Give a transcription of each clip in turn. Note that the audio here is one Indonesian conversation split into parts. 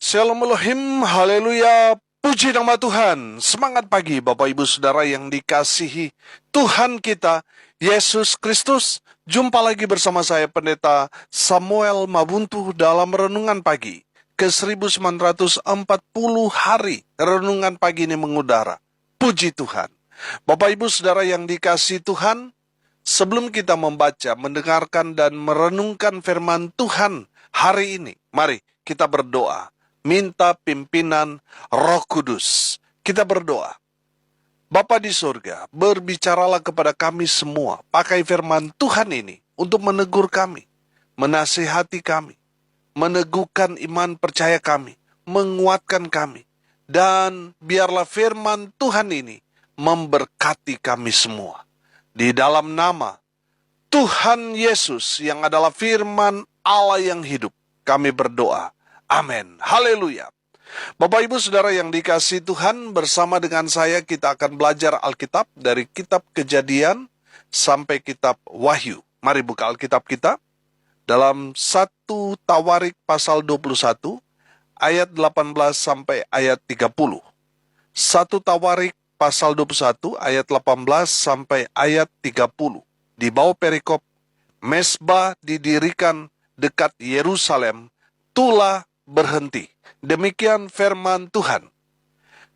Shalom Elohim, haleluya, puji nama Tuhan. Semangat pagi Bapak Ibu Saudara yang dikasihi Tuhan kita, Yesus Kristus. Jumpa lagi bersama saya Pendeta Samuel Mabuntu dalam Renungan Pagi. Ke-1940 hari Renungan Pagi ini mengudara. Puji Tuhan. Bapak Ibu Saudara yang dikasihi Tuhan, sebelum kita membaca, mendengarkan dan merenungkan firman Tuhan hari ini, mari kita berdoa. Minta pimpinan Roh Kudus. Kita berdoa. Bapa di surga, berbicaralah kepada kami semua. Pakai firman Tuhan ini untuk menegur kami, menasihati kami, meneguhkan iman percaya kami, menguatkan kami. Dan biarlah firman Tuhan ini memberkati kami semua. Di dalam nama Tuhan Yesus yang adalah firman Allah yang hidup, kami berdoa. Amin. Haleluya. Bapak Ibu Saudara yang dikasihi Tuhan, bersama dengan saya kita akan belajar Alkitab dari kitab Kejadian sampai kitab Wahyu. Mari buka Alkitab kita dalam 1 Tawarik pasal 21 ayat 18 sampai ayat 30. 1 Tawarik pasal 21 ayat 18 sampai ayat 30. Di bawah perikop, Mesbah didirikan dekat Yerusalem, Tula berhenti. Demikian firman Tuhan.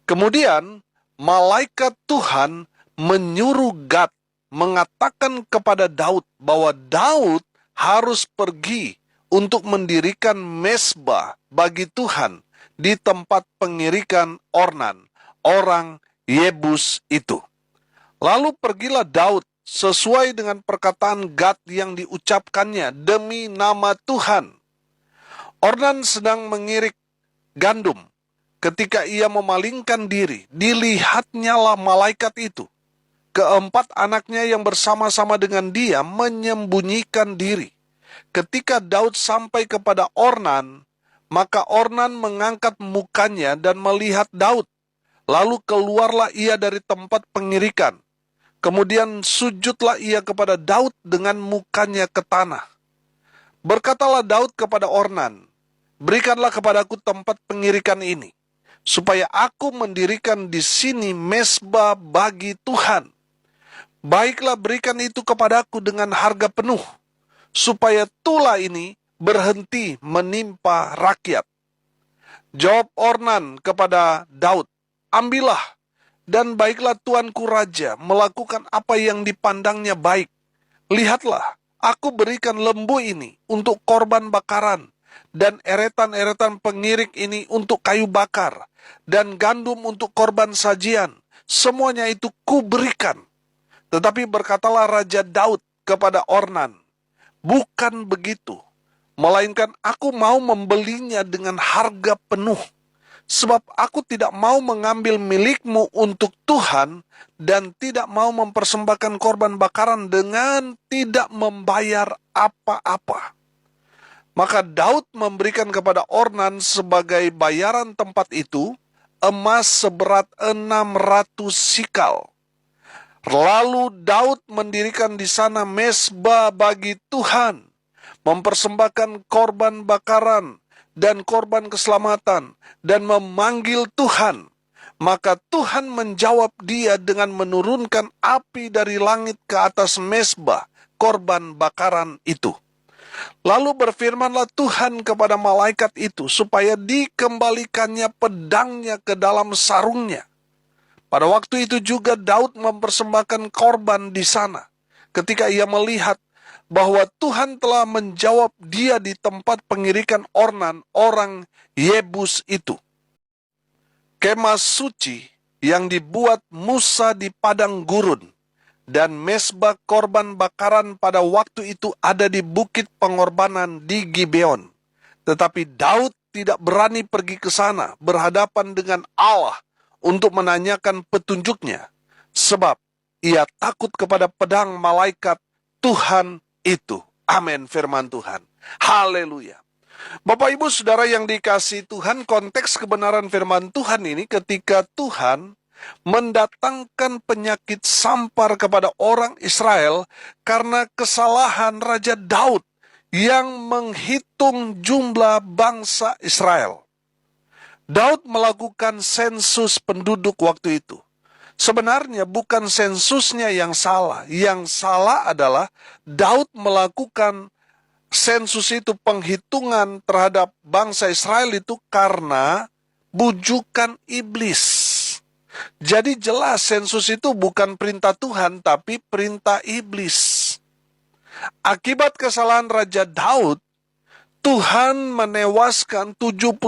Kemudian malaikat Tuhan menyuruh Gad mengatakan kepada Daud bahwa Daud harus pergi untuk mendirikan mesbah bagi Tuhan di tempat pengirikan Ornan, orang Yebus itu. Lalu pergilah Daud sesuai dengan perkataan Gad yang diucapkannya demi nama Tuhan. Ornan sedang mengirik gandum. Ketika ia memalingkan diri, dilihatnyalah malaikat itu. Keempat anaknya yang bersama-sama dengan dia menyembunyikan diri. Ketika Daud sampai kepada Ornan, maka Ornan mengangkat mukanya dan melihat Daud. Lalu keluarlah ia dari tempat pengirikan. Kemudian sujudlah ia kepada Daud dengan mukanya ke tanah. Berkatalah Daud kepada Ornan, "Berikanlah kepadaku tempat pengirikan ini, supaya aku mendirikan di sini mesbah bagi Tuhan. Baiklah berikan itu kepadaku dengan harga penuh, supaya Tula ini berhenti menimpa rakyat." Jawab Ornan kepada Daud, "Ambillah, dan baiklah tuanku raja melakukan apa yang dipandangnya baik. Lihatlah, aku berikan lembu ini untuk korban bakaran, dan eretan-eretan pengirik ini untuk kayu bakar, dan gandum untuk korban sajian. Semuanya itu kuberikan." Tetapi berkatalah Raja Daud kepada Ornan, "Bukan begitu, melainkan aku mau membelinya dengan harga penuh. Sebab aku tidak mau mengambil milikmu untuk Tuhan, dan tidak mau mempersembahkan korban bakaran dengan tidak membayar apa-apa." Maka Daud memberikan kepada Ornan sebagai bayaran tempat itu emas seberat 600 sikal. Lalu Daud mendirikan di sana mesbah bagi Tuhan, mempersembahkan korban bakaran dan korban keselamatan, dan memanggil Tuhan. Maka Tuhan menjawab dia dengan menurunkan api dari langit ke atas mesbah korban bakaran itu. Lalu berfirmanlah Tuhan kepada malaikat itu supaya dikembalikannya pedangnya ke dalam sarungnya. Pada waktu itu juga Daud mempersembahkan korban di sana, ketika ia melihat bahwa Tuhan telah menjawab dia di tempat pengirikan Ornan, orang Yebus itu. Kemah suci yang dibuat Musa di padang gurun, dan mesbah korban bakaran pada waktu itu ada di bukit pengorbanan di Gibeon. Tetapi Daud tidak berani pergi ke sana berhadapan dengan Allah untuk menanyakan petunjuknya, sebab ia takut kepada pedang malaikat Tuhan itu. Amin, firman Tuhan. Haleluya. Bapak Ibu Saudara yang dikasihi Tuhan, konteks kebenaran firman Tuhan ini ketika Tuhan mendatangkan penyakit sampar kepada orang Israel karena kesalahan Raja Daud yang menghitung jumlah bangsa Israel. Daud melakukan sensus penduduk waktu itu. Sebenarnya bukan sensusnya yang salah. Yang salah adalah Daud melakukan sensus itu, penghitungan terhadap bangsa Israel itu karena bujukan iblis. Jadi jelas sensus itu bukan perintah Tuhan, tapi perintah iblis. Akibat kesalahan Raja Daud, Tuhan menewaskan 70.000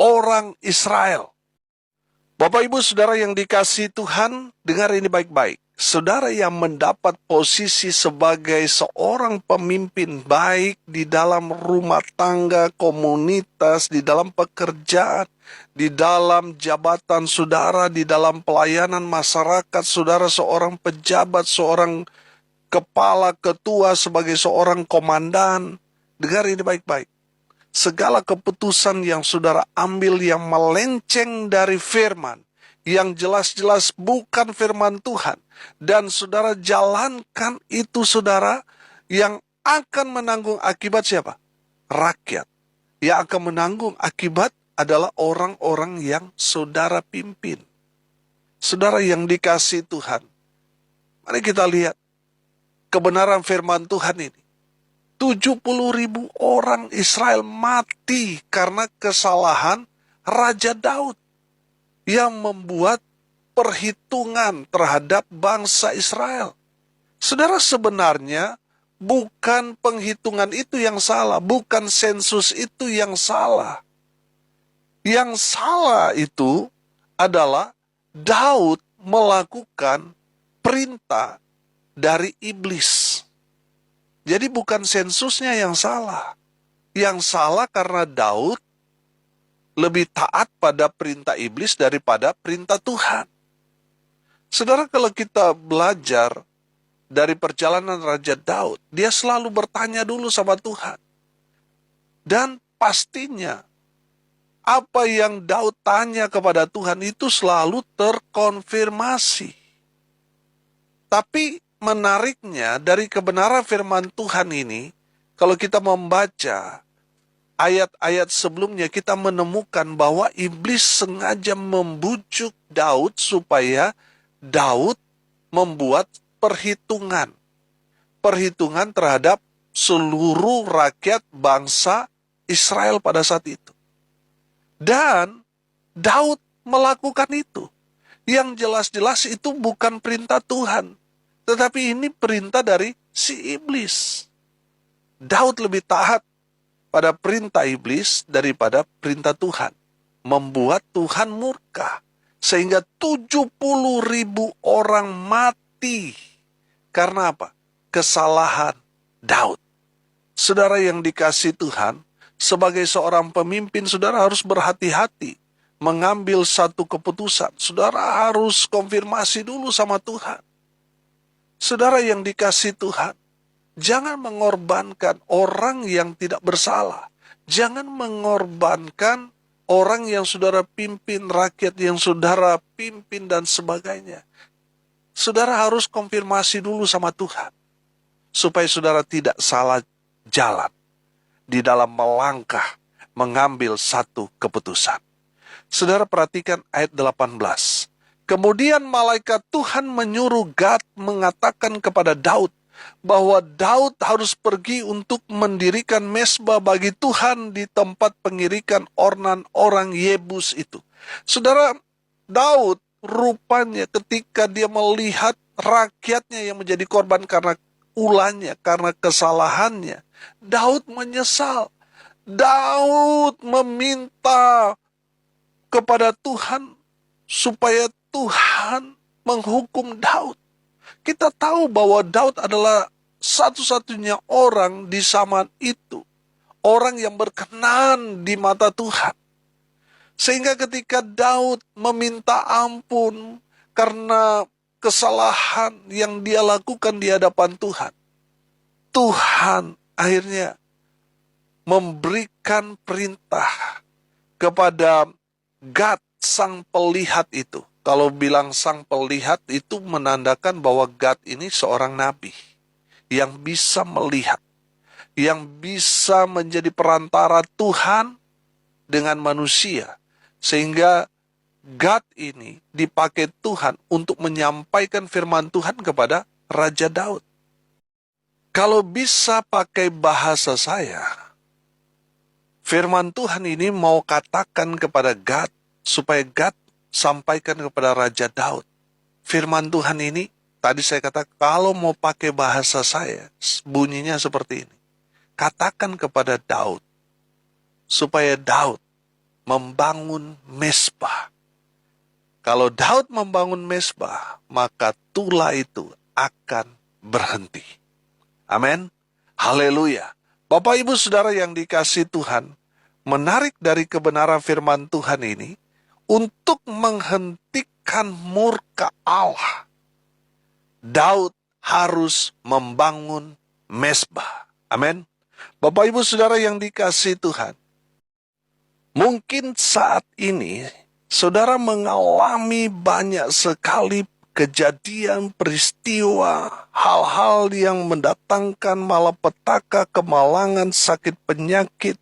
orang Israel. Bapak Ibu Saudara yang dikasihi Tuhan, dengar ini baik-baik. Saudara yang mendapat posisi sebagai seorang pemimpin baik di dalam rumah tangga, komunitas, di dalam pekerjaan, di dalam jabatan saudara, di dalam pelayanan masyarakat, saudara seorang pejabat, seorang kepala, ketua, sebagai seorang komandan. Dengar ini baik-baik. Segala keputusan yang saudara ambil yang melenceng dari firman, yang jelas-jelas bukan firman Tuhan, dan saudara jalankan itu, saudara, yang akan menanggung akibat siapa? Rakyat. Yang akan menanggung akibat adalah orang-orang yang saudara pimpin. Saudara yang dikasihi Tuhan, mari kita lihat kebenaran firman Tuhan ini. 70.000 orang Israel mati karena kesalahan Raja Daud yang membuat perhitungan terhadap bangsa Israel. Saudara, sebenarnya bukan penghitungan itu yang salah, bukan sensus itu yang salah. Yang salah itu adalah Daud melakukan perintah dari iblis. Jadi bukan sensusnya yang salah. Yang salah karena Daud lebih taat pada perintah iblis daripada perintah Tuhan. Saudara, kalau kita belajar dari perjalanan Raja Daud, dia selalu bertanya dulu sama Tuhan. Dan pastinya apa yang Daud tanya kepada Tuhan itu selalu terkonfirmasi. Tapi menariknya dari kebenaran firman Tuhan ini, kalau kita membaca ayat-ayat sebelumnya, kita menemukan bahwa iblis sengaja membujuk Daud supaya Daud membuat perhitungan. Perhitungan terhadap seluruh rakyat bangsa Israel pada saat itu. Dan Daud melakukan itu. Yang jelas-jelas itu bukan perintah Tuhan. Tetapi ini perintah dari si iblis. Daud lebih taat pada perintah iblis daripada perintah Tuhan. Membuat Tuhan murka. Sehingga 70.000 orang mati. Karena apa? Kesalahan Daud. Saudara yang dikasihi Tuhan, sebagai seorang pemimpin, saudara harus berhati-hati mengambil satu keputusan. Saudara harus konfirmasi dulu sama Tuhan. Saudara yang dikasihi Tuhan, jangan mengorbankan orang yang tidak bersalah. Jangan mengorbankan orang yang saudara pimpin, rakyat yang saudara pimpin, dan sebagainya. Saudara harus konfirmasi dulu sama Tuhan, supaya saudara tidak salah jalan di dalam melangkah mengambil satu keputusan. Saudara perhatikan ayat 18. Kemudian malaikat Tuhan menyuruh Gad mengatakan kepada Daud bahwa Daud harus pergi untuk mendirikan mezbah bagi Tuhan di tempat pengirikan ornan orang Yebus itu. Saudara, Daud rupanya ketika dia melihat rakyatnya yang menjadi korban karena ulahnya, karena kesalahannya, Daud menyesal. Daud meminta kepada Tuhan supaya Tuhan menghukum Daud. Kita tahu bahwa Daud adalah satu-satunya orang di zaman itu, orang yang berkenan di mata Tuhan. Sehingga ketika Daud meminta ampun karena kesalahan yang dia lakukan di hadapan Tuhan, Tuhan akhirnya memberikan perintah kepada Gad, sang pelihat itu. Kalau bilang sang pelihat itu menandakan bahwa Gad ini seorang nabi yang bisa melihat, yang bisa menjadi perantara Tuhan dengan manusia, Sehingga God ini dipakai Tuhan untuk menyampaikan firman Tuhan kepada Raja Daud. Kalau bisa pakai bahasa saya, firman Tuhan ini mau katakan kepada God, supaya God sampaikan kepada Raja Daud. Firman Tuhan ini, tadi saya katakan, kalau mau pakai bahasa saya, bunyinya seperti ini. Katakan kepada Daud, supaya Daud membangun mezbah. Kalau Daud membangun mezbah, maka tula itu akan berhenti. Amin. Haleluya. Bapak Ibu Saudara yang dikasihi Tuhan, menarik dari kebenaran firman Tuhan ini untuk menghentikan murka Allah. Daud harus membangun mezbah. Amin. Bapak Ibu Saudara yang dikasihi Tuhan, mungkin saat ini saudara mengalami banyak sekali kejadian, peristiwa, hal-hal yang mendatangkan malapetaka, kemalangan, sakit penyakit.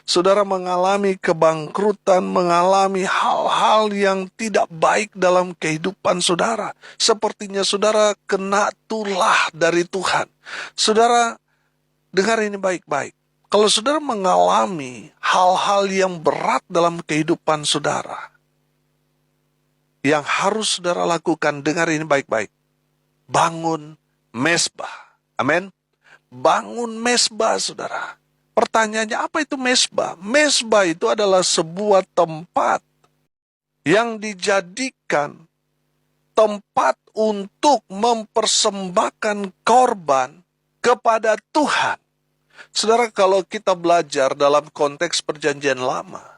Saudara mengalami kebangkrutan, mengalami hal-hal yang tidak baik dalam kehidupan saudara. Sepertinya saudara kena tulah dari Tuhan. Saudara, dengar ini baik-baik. Kalau saudara mengalami hal-hal yang berat dalam kehidupan saudara, yang harus saudara lakukan, dengar ini baik-baik. Bangun mezbah. Amin. Bangun mezbah, saudara. Pertanyaannya, apa itu mezbah? Mezbah itu adalah sebuah tempat yang dijadikan tempat untuk mempersembahkan korban kepada Tuhan. Saudara, kalau kita belajar dalam konteks perjanjian lama,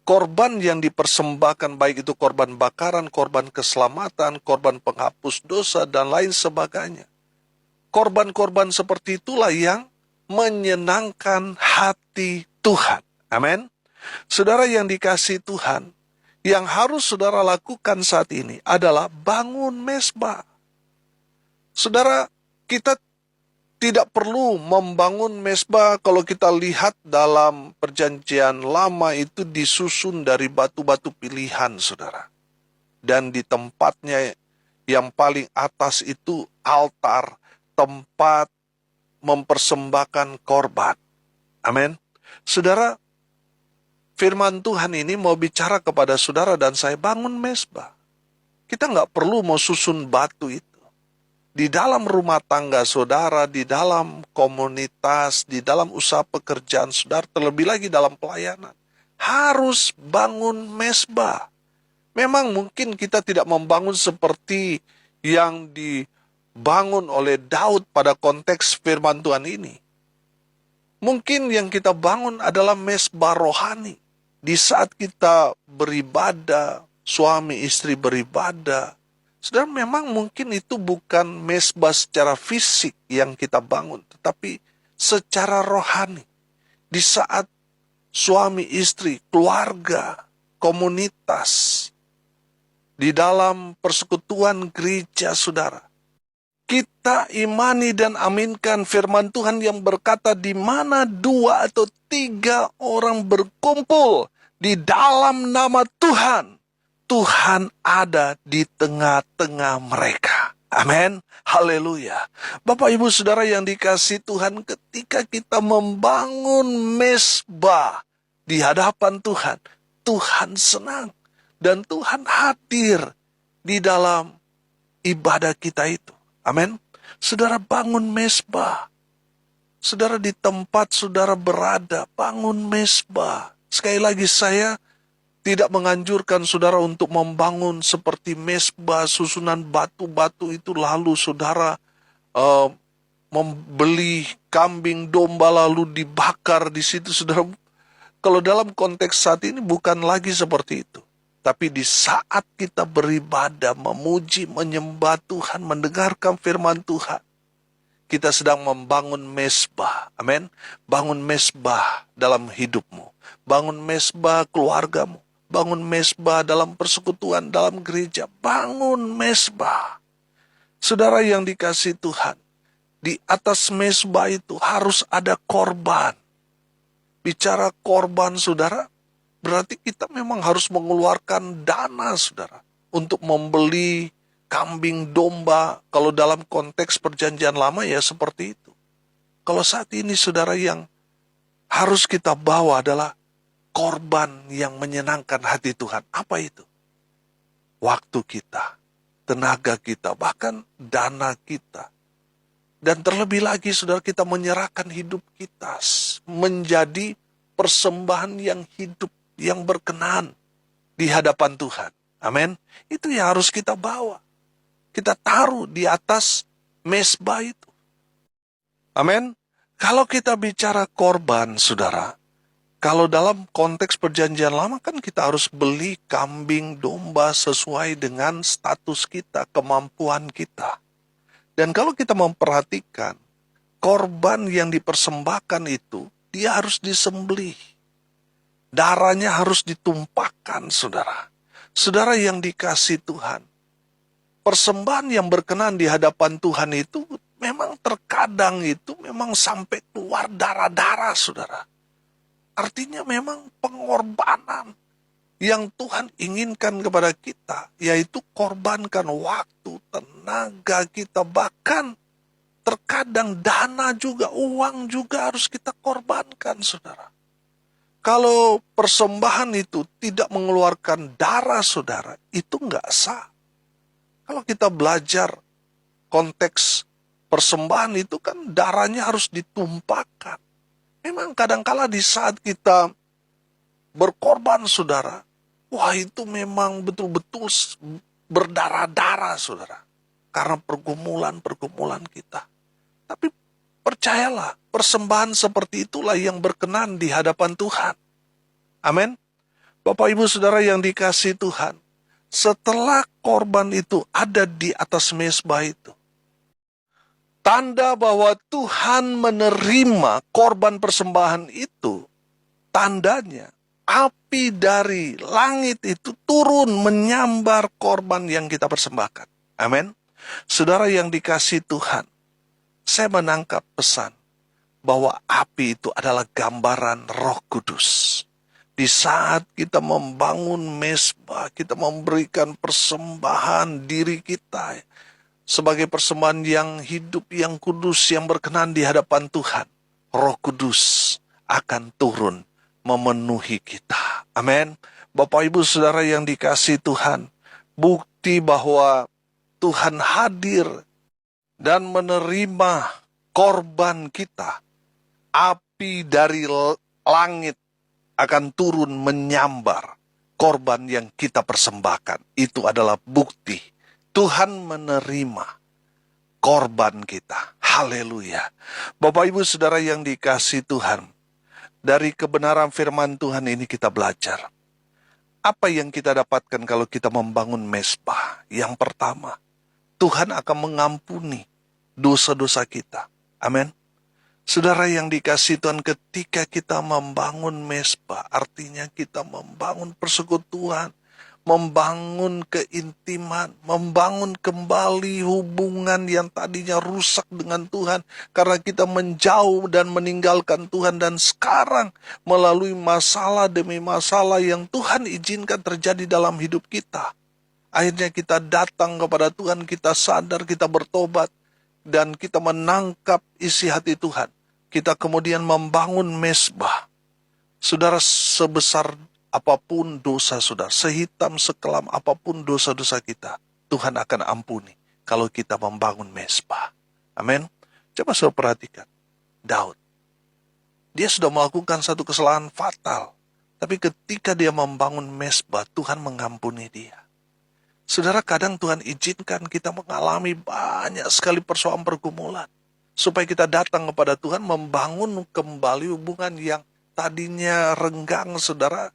korban yang dipersembahkan, baik itu korban bakaran, korban keselamatan, korban penghapus dosa, dan lain sebagainya. Korban-korban seperti itulah yang menyenangkan hati Tuhan. Amin. Saudara yang dikasihi Tuhan, yang harus saudara lakukan saat ini adalah bangun mezbah. Saudara, kita tidak perlu membangun mezbah. Kalau kita lihat dalam perjanjian lama itu disusun dari batu-batu pilihan, saudara. Dan di tempatnya yang paling atas itu altar, tempat mempersembahkan korban. Amin. Saudara, firman Tuhan ini mau bicara kepada saudara dan saya, bangun mezbah. Kita nggak perlu mau susun batu itu. Di dalam rumah tangga saudara, di dalam komunitas, di dalam usaha pekerjaan saudara, terlebih lagi dalam pelayanan, harus bangun mezbah. Memang mungkin kita tidak membangun seperti yang dibangun oleh Daud pada konteks firman Tuhan ini. Mungkin yang kita bangun adalah mezbah rohani. Di saat kita beribadah, suami istri beribadah, saudara, memang mungkin itu bukan mezbah secara fisik yang kita bangun, tetapi secara rohani. Di saat suami istri, keluarga, komunitas, di dalam persekutuan gereja saudara, kita imani dan aminkan firman Tuhan yang berkata, di mana 2 atau 3 orang berkumpul di dalam nama Tuhan, Tuhan ada di tengah-tengah mereka. Amin. Haleluya. Bapak Ibu Saudara yang dikasihi Tuhan, ketika kita membangun mezbah di hadapan Tuhan, Tuhan senang dan Tuhan hadir di dalam ibadah kita itu. Amin. Saudara, bangun mezbah. Saudara, di tempat saudara berada, bangun mezbah. Sekali lagi, saya tidak menganjurkan saudara untuk membangun seperti mezbah, susunan batu-batu itu, lalu saudara membeli kambing domba lalu dibakar di situ, saudara. Kalau dalam konteks saat ini bukan lagi seperti itu. Tapi di saat kita beribadah, memuji, menyembah Tuhan, mendengarkan firman Tuhan, kita sedang membangun mezbah. Amin. Bangun mezbah dalam hidupmu. Bangun mezbah keluargamu. Bangun mezbah dalam persekutuan, dalam gereja. Bangun mezbah. Saudara yang dikasihi Tuhan, di atas mezbah itu harus ada korban. Bicara korban, saudara, berarti kita memang harus mengeluarkan dana, saudara, untuk membeli kambing domba. Kalau dalam konteks perjanjian lama ya seperti itu. Kalau saat ini, saudara, yang harus kita bawa adalah korban yang menyenangkan hati Tuhan. Apa itu? Waktu kita, tenaga kita, bahkan dana kita. Dan terlebih lagi, saudara, kita menyerahkan hidup kita menjadi persembahan yang hidup, yang berkenan di hadapan Tuhan. Amin. Itu yang harus kita bawa. Kita taruh di atas mezbah itu. Amin. Kalau kita bicara korban, saudara, kalau dalam konteks perjanjian lama kan kita harus beli kambing domba sesuai dengan status kita, kemampuan kita. Dan kalau kita memperhatikan, korban yang dipersembahkan itu, dia harus disembelih. Darahnya harus ditumpahkan, saudara. Saudara yang dikasih Tuhan, persembahan yang berkenan di hadapan Tuhan itu memang terkadang itu memang sampai keluar darah-darah, saudara. Artinya memang pengorbanan yang Tuhan inginkan kepada kita, yaitu korbankan waktu, tenaga kita, bahkan terkadang dana juga, uang juga harus kita korbankan, saudara. Kalau persembahan itu tidak mengeluarkan darah, saudara, itu nggak sah. Kalau kita belajar konteks persembahan itu kan darahnya harus ditumpahkan. Memang kadangkala di saat kita berkorban, saudara, wah itu memang betul-betul berdarah-darah, saudara. Karena pergumulan-pergumulan kita. Tapi percayalah, persembahan seperti itulah yang berkenan di hadapan Tuhan. Amin. Bapak Ibu Saudara yang dikasihi Tuhan, setelah korban itu ada di atas mezbah itu, tanda bahwa Tuhan menerima korban persembahan itu, tandanya api dari langit itu turun menyambar korban yang kita persembahkan. Amin. Saudara yang dikasihi Tuhan, saya menangkap pesan bahwa api itu adalah gambaran Roh Kudus. Di saat kita membangun mezbah, kita memberikan persembahan diri kita sebagai persembahan yang hidup, yang kudus, yang berkenan di hadapan Tuhan. Roh Kudus akan turun memenuhi kita. Amin. Bapak Ibu Saudara yang dikasihi Tuhan, bukti bahwa Tuhan hadir dan menerima korban kita, api dari langit akan turun menyambar korban yang kita persembahkan. Itu adalah bukti Tuhan menerima korban kita. Haleluya. Bapak Ibu Saudara yang dikasihi Tuhan, dari kebenaran firman Tuhan ini kita belajar. Apa yang kita dapatkan kalau kita membangun mezbah? Yang pertama, Tuhan akan mengampuni dosa-dosa kita. Amin. Saudara yang dikasihi Tuhan, ketika kita membangun mezbah, artinya kita membangun persekutuan, membangun keintiman, membangun kembali hubungan yang tadinya rusak dengan Tuhan, karena kita menjauh dan meninggalkan Tuhan, dan sekarang melalui masalah demi masalah yang Tuhan izinkan terjadi dalam hidup kita. Akhirnya kita datang kepada Tuhan, kita sadar, kita bertobat, dan kita menangkap isi hati Tuhan. Kita kemudian membangun mezbah. Saudara, sebesar apapun dosa saudara, sehitam sekelam apapun dosa-dosa kita, Tuhan akan ampuni kalau kita membangun mezbah. Amin. Coba saudara perhatikan, Daud. Dia sudah melakukan satu kesalahan fatal, tapi ketika dia membangun mezbah, Tuhan mengampuni dia. Saudara, kadang Tuhan izinkan kita mengalami banyak sekali persoalan pergumulan, supaya kita datang kepada Tuhan, membangun kembali hubungan yang tadinya renggang, saudara,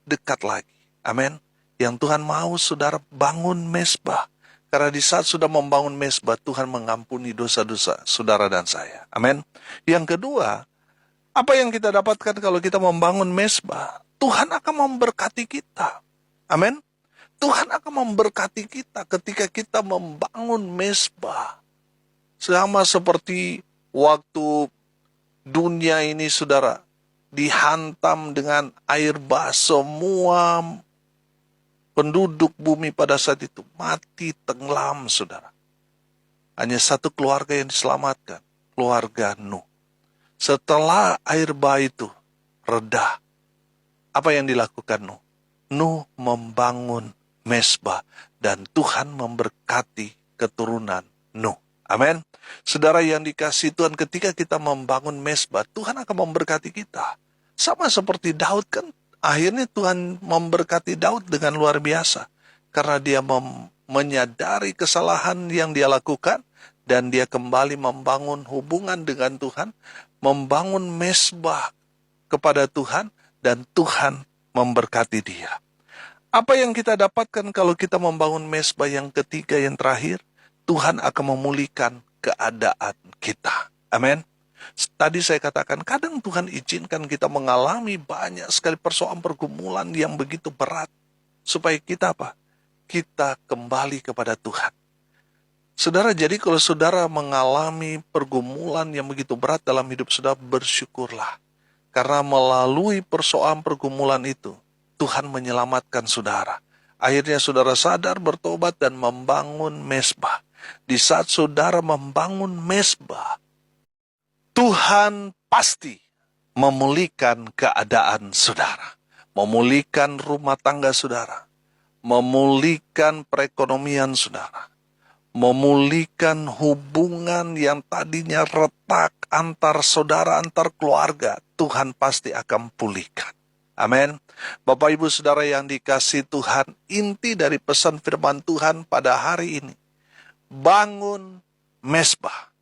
dekat lagi. Amin. Yang Tuhan mau saudara bangun mezbah. Karena di saat sudah membangun mezbah, Tuhan mengampuni dosa-dosa saudara dan saya. Amin. Yang kedua, apa yang kita dapatkan kalau kita membangun mezbah? Tuhan akan memberkati kita. Amin. Tuhan akan memberkati kita ketika kita membangun mezbah. Sama seperti waktu dunia ini, saudara, dihantam dengan air bah, semua penduduk bumi pada saat itu mati tenggelam, saudara. Hanya satu keluarga yang diselamatkan, keluarga Nuh. Setelah air bah itu reda, apa yang dilakukan Nuh? Nuh membangun mezbah dan Tuhan memberkati keturunan Nuh. Amin. Saudara yang dikasihi Tuhan, ketika kita membangun mezbah, Tuhan akan memberkati kita. Sama seperti Daud kan, akhirnya Tuhan memberkati Daud dengan luar biasa. Karena dia menyadari kesalahan yang dia lakukan, dan dia kembali membangun hubungan dengan Tuhan, membangun mezbah kepada Tuhan, dan Tuhan memberkati dia. Apa yang kita dapatkan kalau kita membangun mezbah yang ketiga, yang terakhir? Tuhan akan memulihkan keadaan kita. Amin. Tadi saya katakan, kadang Tuhan izinkan kita mengalami banyak sekali persoalan pergumulan yang begitu berat. Supaya kita apa? Kita kembali kepada Tuhan. Saudara, jadi kalau saudara mengalami pergumulan yang begitu berat dalam hidup saudara, bersyukurlah. Karena melalui persoalan pergumulan itu, Tuhan menyelamatkan saudara. Akhirnya saudara sadar, bertobat, dan membangun mezbah. Di saat saudara membangun mezbah, Tuhan pasti memulihkan keadaan saudara, memulihkan rumah tangga saudara, memulihkan perekonomian saudara, memulihkan hubungan yang tadinya retak antar saudara, antar keluarga. Tuhan pasti akan pulihkan. Amin. Bapak Ibu Saudara yang dikasihi Tuhan, inti dari pesan firman Tuhan pada hari ini, bangun mezbah.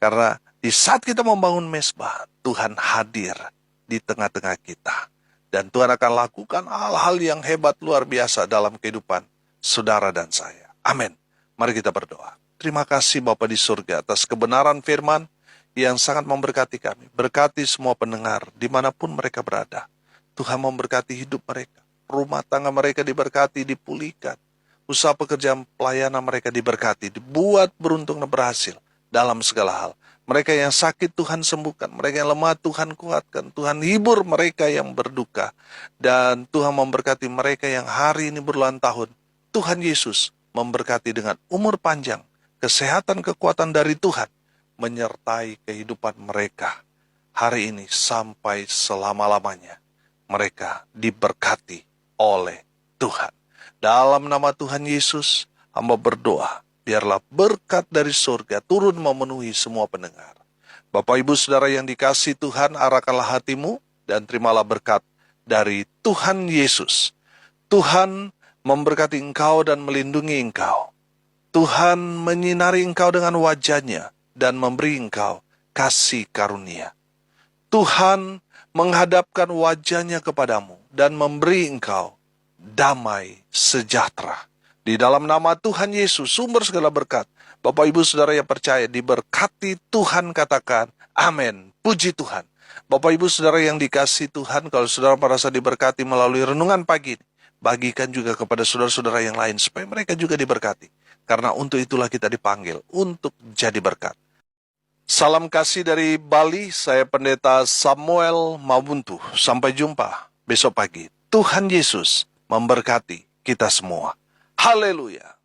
Karena di saat kita membangun mezbah, Tuhan hadir di tengah-tengah kita. Dan Tuhan akan lakukan hal-hal yang hebat luar biasa dalam kehidupan saudara dan saya. Amin. Mari kita berdoa. Terima kasih Bapa di surga atas kebenaran firman yang sangat memberkati kami. Berkati semua pendengar dimanapun mereka berada. Tuhan memberkati hidup mereka. Rumah tangga mereka diberkati, dipulihkan. Usaha pekerjaan pelayanan mereka diberkati, dibuat beruntung dan berhasil dalam segala hal. Mereka yang sakit Tuhan sembuhkan, mereka yang lemah Tuhan kuatkan, Tuhan hibur mereka yang berduka. Dan Tuhan memberkati mereka yang hari ini berulang tahun. Tuhan Yesus memberkati dengan umur panjang, kesehatan, kekuatan dari Tuhan, menyertai kehidupan mereka hari ini sampai selama-lamanya. Mereka diberkati oleh Tuhan. Dalam nama Tuhan Yesus, hamba berdoa, biarlah berkat dari surga turun memenuhi semua pendengar. Bapak Ibu Saudara yang dikasihi Tuhan, arahkanlah hatimu dan terimalah berkat dari Tuhan Yesus. Tuhan memberkati engkau dan melindungi engkau. Tuhan menyinari engkau dengan wajah-Nya dan memberi engkau kasih karunia. Tuhan menghadapkan wajah-Nya kepadamu dan memberi engkau damai sejahtera. Di dalam nama Tuhan Yesus, sumber segala berkat, Bapak Ibu Saudara yang percaya diberkati Tuhan, katakan amin. Puji Tuhan. Bapak Ibu Saudara yang dikasihi Tuhan, kalau saudara merasa diberkati melalui renungan pagi ini, bagikan juga kepada saudara-saudara yang lain supaya mereka juga diberkati. Karena untuk itulah kita dipanggil untuk jadi berkat. Salam kasih dari Bali, saya Pendeta Samuel Mabuntu. Sampai jumpa besok pagi. Tuhan Yesus memberkati kita semua. Haleluya.